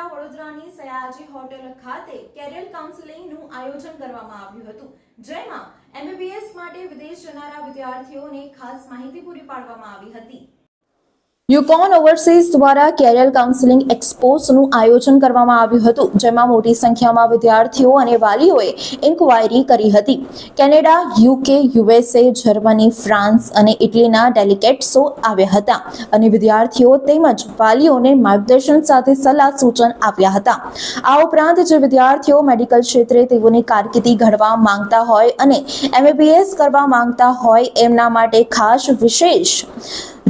દ્વારા વડોદરાની સયાજી હોટેલ ખાતે કેરિયર કાઉન્સેલિંગનું આયોજન કરવામાં આવ્યું હતું, જેમાં MBBS માટે વિદેશ જનારા વિદ્યાર્થીઓને ખાસ માહિતી પૂરી પાડવામાં આવી હતી। યુકોન ઓવરસીઝ દ્વારા કેરિયર કાઉન્સેલિંગ એક્સપોઝનું આયોજન કરવામાં આવ્યું હતું, જેમાં મોટી સંખ્યામાં વિદ્યાર્થીઓ અને વાલીઓએ ઇન્ક્વાયરી કરી હતી। Canada, UK, USA, Germany, France અને ઇટલીના ડેલિગેટ્સો આવ્યા હતા અને વિદ્યાર્થીઓ તેમજ વાલીઓને માર્ગદર્શન સાથે સલાહ સૂચન આપ્યા હતા। આ ઉપરાંત જે વિદ્યાર્થીઓ મેડિકલ ક્ષેત્રે તેઓની કારકિર્દી ઘડવા માંગતા હોય અને MBBS કરવા માંગતા હોય એમના માટે ખાસ વિશેષ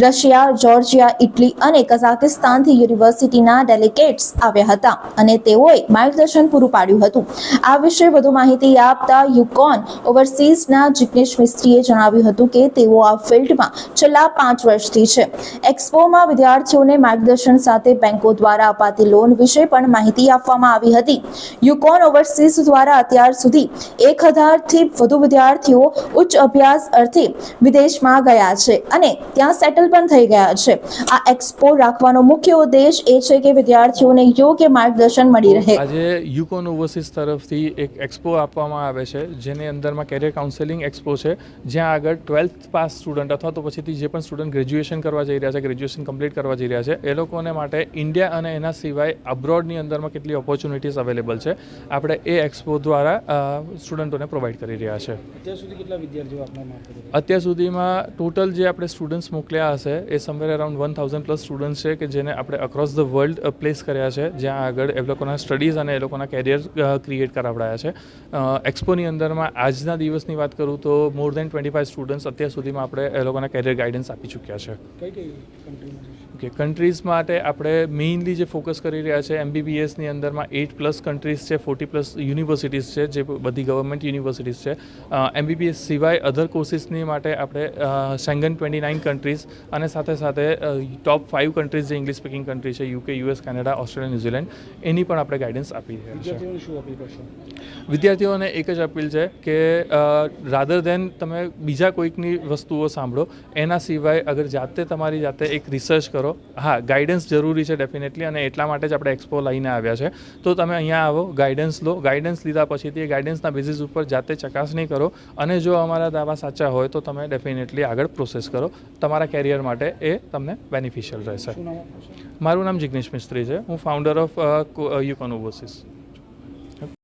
રશિયા, જોર્જિયા, ઇટલી અને કઝાકિસ્તાનથી યુનિવર્સિટીના ડેલિગેટ્સ આવ્યા હતા અને તેઓએ માર્ગદર્શન પૂરું પાડ્યું હતું। આ વિશે વધુ માહિતી આપતા યુકોન ઓવરસીઝના જિગ્નેશ મિસ્ત્રીએ જણાવ્યું હતું કે તેઓ આ ફિલ્ડમાં છેલ્લા 5 વર્ષથી છે। એક્સપોમાં વિદ્યાર્થીઓને માર્ગદર્શન સાથે બેંકો દ્વારા અપાતી લોન વિશે પણ માહિતી આપવામાં આવી હતી। યુકોન ઓવરસીઝ દ્વારા અત્યાર સુધી 1000થી વધુ વિદ્યાર્થીઓ ઉચ્ચ અભ્યાસ અર્થે વિદેશમાં ગયા છે અને ત્યાં સેટલ પણ થઈ ગયા છે। આ એક્સપો રાખવાનો મુખ્ય ઉદ્દેશ એ છે કે વિદ્યાર્થીઓને યોગ્ય માર્ગદર્શન મળી રહે। આજે યુકોન ઓવરસીઝ તરફથી એક એક્સપો આપવામાં આવે છે, જેની અંદરમાં કેરિયર કાઉન્સેલિંગ એક્સપો છે, જ્યાં આગળ 12th પાસ સ્ટુડન્ટ અથવા તો પછીથી જે પણ સ્ટુડન્ટ ગ્રેજ્યુએશન કરવા જઈ રહ્યા છે, ગ્રેજ્યુએશન કમ્પ્લીટ કરવા જઈ રહ્યા છે, એ લોકોને માટે ઇન્ડિયા અને એના સિવાય અબ્રોડની અંદરમાં કેટલી ઓપોર્ચ્યુનિટીઝ અવેલેબલ છે, આપણે એ એક્સપો દ્વારા સ્ટુડન્ટોને પ્રોવાઈડ કરી રહ્યા છે। અત્યાર સુધી કેટલા વિદ્યાર્થીઓ આપણા માટે? અત્યાર સુધીમાં ટોટલ જે આપણે સ્ટુડન્ટ્સ મોકલ્યા હશે એ સમવેર અરાઉન્ડ 1000+ સ્ટુડન્ટ્સ છે કે જેને આપણે અક્રોસ ધ વર્લ્ડ પ્લેસ કર્યા છે, જ્યાં આગળ એ લોકોના સ્ટડીઝ અને એ લોકોના કેરિયર ક્રિએટ કરાવડાયા છે। એક્સપોની અંદરમાં આજના દિવસની વાત કરું તો મોર દેન 25 સ્ટુડન્ટ્સ અત્યાર સુધીમાં આપણે એ લોકોના કેરિયર ગાઈડન્સ આપી ચૂક્યા છે। કઈ કન્ટ્રીમાં? ઓકે, કન્ટ્રીઝ માટે આપણે મેઇનલી જે ફોકસ કરી રહ્યા છે MBBSની અંદરમાં 8+ કન્ટ્રીઝ છે, 40+ યુનિવર્સિટીઝ છે, જે બધી ગવર્મેન્ટ યુનિવર્સિટીઝ છે। MBBS સિવાય અધર કોર્સિસની માટે આપણે શેંગન 29 કન્ટ્રીઝ અને સાથે સાથે ટોપ 5 કન્ટ્રીઝ જે ઇંગ્લિશ સ્પીકિંગ કન્ટ્રી છે, UK, US, Canada, Australia, New Zealand, એની પણ આપણે ગાઈડન્સ આપી રહ્યા છીએ। વિદ્યાર્થીઓને શું અપીલ કરશો? વિદ્યાર્થીઓને એક જ અપીલ છે કે રાધર દેન તમે બીજા કોઈકની વસ્તુઓ સાંભળો, એના સિવાય અગર જાતે તમારી જાતે એક રિસર્ચ કરો। હા, ગાઈડન્સ જરૂરી છે ડેફિનેટલી, અને એટલા માટે જ આપણે એક્સપો લઈને આવ્યા છે। તો તમે અહીંયા આવો, ગાઈડન્સ લો, ગાઈડન્સ લીધા પછીથી એ ગાઈડન્સના બેઝિસ ઉપર જાતે ચકાસણી કરો, અને જો અમારા દાવા સાચા હોય તો તમે ડેફિનેટલી આગળ પ્રોસેસ કરો, તમારા કેરિયર માટે એ તમને બેનિફિશિયલ રહેશે। શું નામ આપશો? મારું નામ જિગ્નેશ મિસ્ત્રી છે, હું ફાઉન્ડર ઓફ યુકોન ઓવરસીઝ।